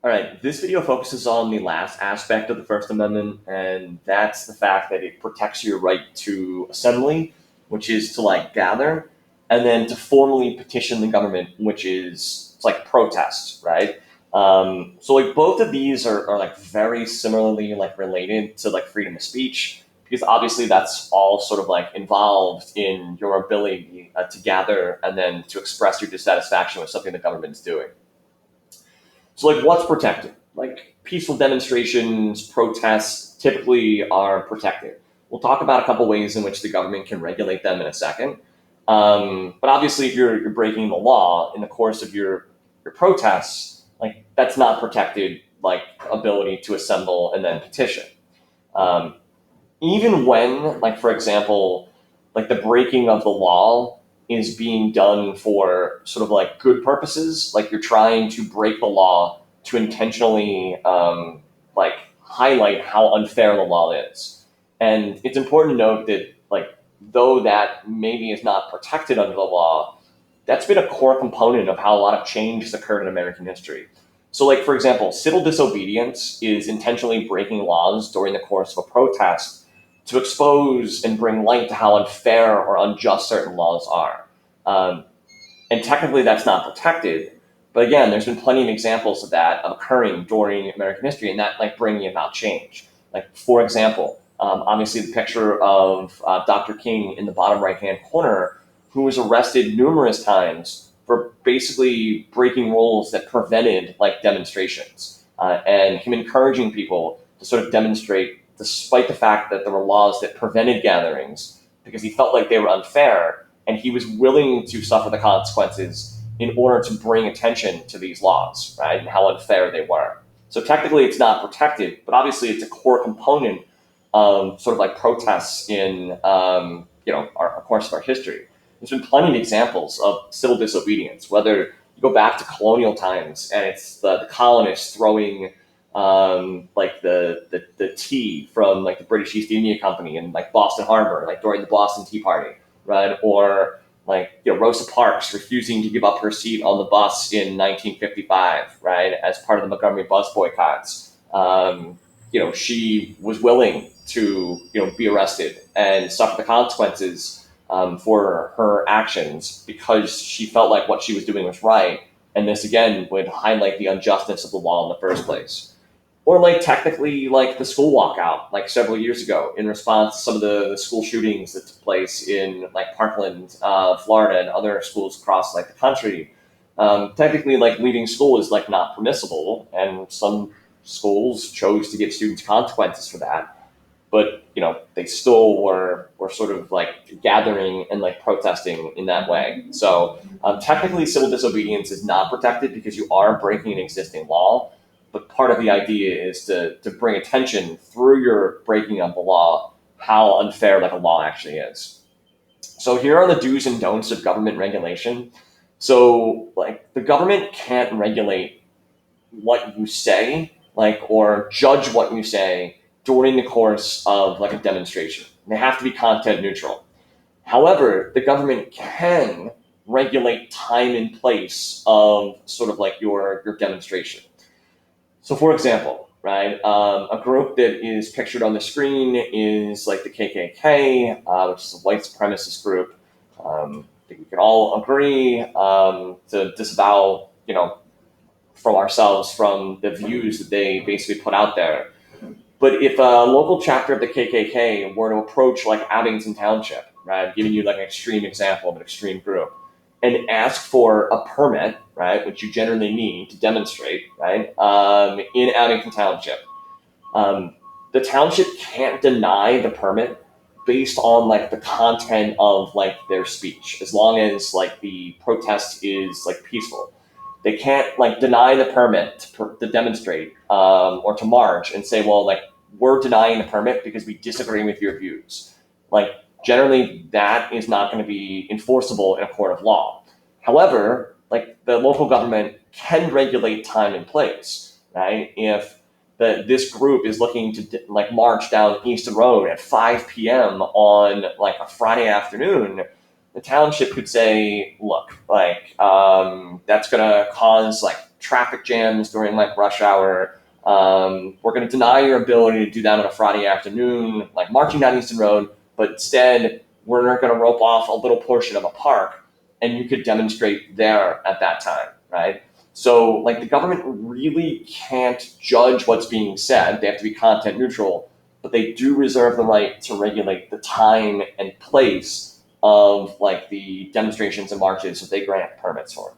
All right, this video focuses on the last aspect of the First Amendment, and that's the fact that it protects your right to assembly, which is to gather, and then to formally petition the government, which is protest, right? So both of these are very similarly related to freedom of speech, because obviously that's all sort of involved in your ability to gather and then to express your dissatisfaction with something the government is doing. So what's protected? Peaceful demonstrations, protests typically are protected. We'll talk about a couple ways in which the government can regulate them in a second. But obviously, if you're breaking the law in the course of your protests, that's not protected ability to assemble and then petition. Um, Even when, for example, the breaking of the law is being done for sort of good purposes, you're trying to break the law to intentionally highlight how unfair the law is. And it's important to note that though that maybe is not protected under the law, that's been a core component of how a lot of change has occurred in American history. So for example, civil disobedience is intentionally breaking laws during the course of a protest to expose and bring light to how unfair or unjust certain laws are. Um, and technically that's not protected, but again, there's been plenty of examples of that occurring during American history and that bringing about change. For example, obviously the picture of Dr. King in the bottom right-hand corner, who was arrested numerous times for basically breaking rules that prevented demonstrations, and him encouraging people to sort of demonstrate despite the fact that there were laws that prevented gatherings because he felt like they were unfair, and he was willing to suffer the consequences in order to bring attention to these laws, right, and how unfair they were. So technically it's not protected, but obviously it's a core component of sort of protests in our course of our history. There's been plenty of examples of civil disobedience, whether you go back to colonial times and it's the colonists throwing the tea from the British East India Company in Boston Harbor, during the Boston Tea Party, right? Or Rosa Parks refusing to give up her seat on the bus in 1955, right, as part of the Montgomery bus boycotts. She was willing to be arrested and suffer the consequences for her actions because she felt like what she was doing was right. And this again would highlight the unjustness of the law in the first place. Or technically the school walkout several years ago in response to some of the school shootings that took place in Parkland, Florida, and other schools across the country. Technically leaving school is not permissible, and some schools chose to give students consequences for that. But they still were sort of gathering and protesting in that way. So technically civil disobedience is not protected because you are breaking an existing law, but part of the idea is to bring attention through your breaking of the law how unfair a law actually is. So here are the do's and don'ts of government regulation. So the government can't regulate what you say, or judge what you say during the course of a demonstration. They have to be content neutral. However, the government can regulate time and place of sort of your demonstration. So, for example, right, a group that is pictured on the screen is the KKK, which is a white supremacist group. I think we can all agree to disavow, from ourselves from the views that they basically put out there. But if a local chapter of the KKK were to approach Abington Township, right, I'm giving you an extreme example of an extreme group, and ask for a permit, right, which you generally need to demonstrate, right, in Abington Township, the township can't deny the permit based on the content of their speech, as long as the protest is peaceful. They can't deny the permit to demonstrate or to march and say, well, we're denying the permit because we disagree with your views. Generally, that is not going to be enforceable in a court of law. However, the local government can regulate time and place, right? If this group is looking to march down Easton Road at 5 p.m. on a Friday afternoon, the township could say, look, that's going to cause traffic jams during like rush hour. We're going to deny your ability to do that on a Friday afternoon, like marching down Easton Road, but instead we're going to rope off a little portion of a park and you could demonstrate there at that time, right? So like the government really can't judge what's being said. They have to be content neutral, but they do reserve the right to regulate the time and place of like the demonstrations and marches that they grant permits for.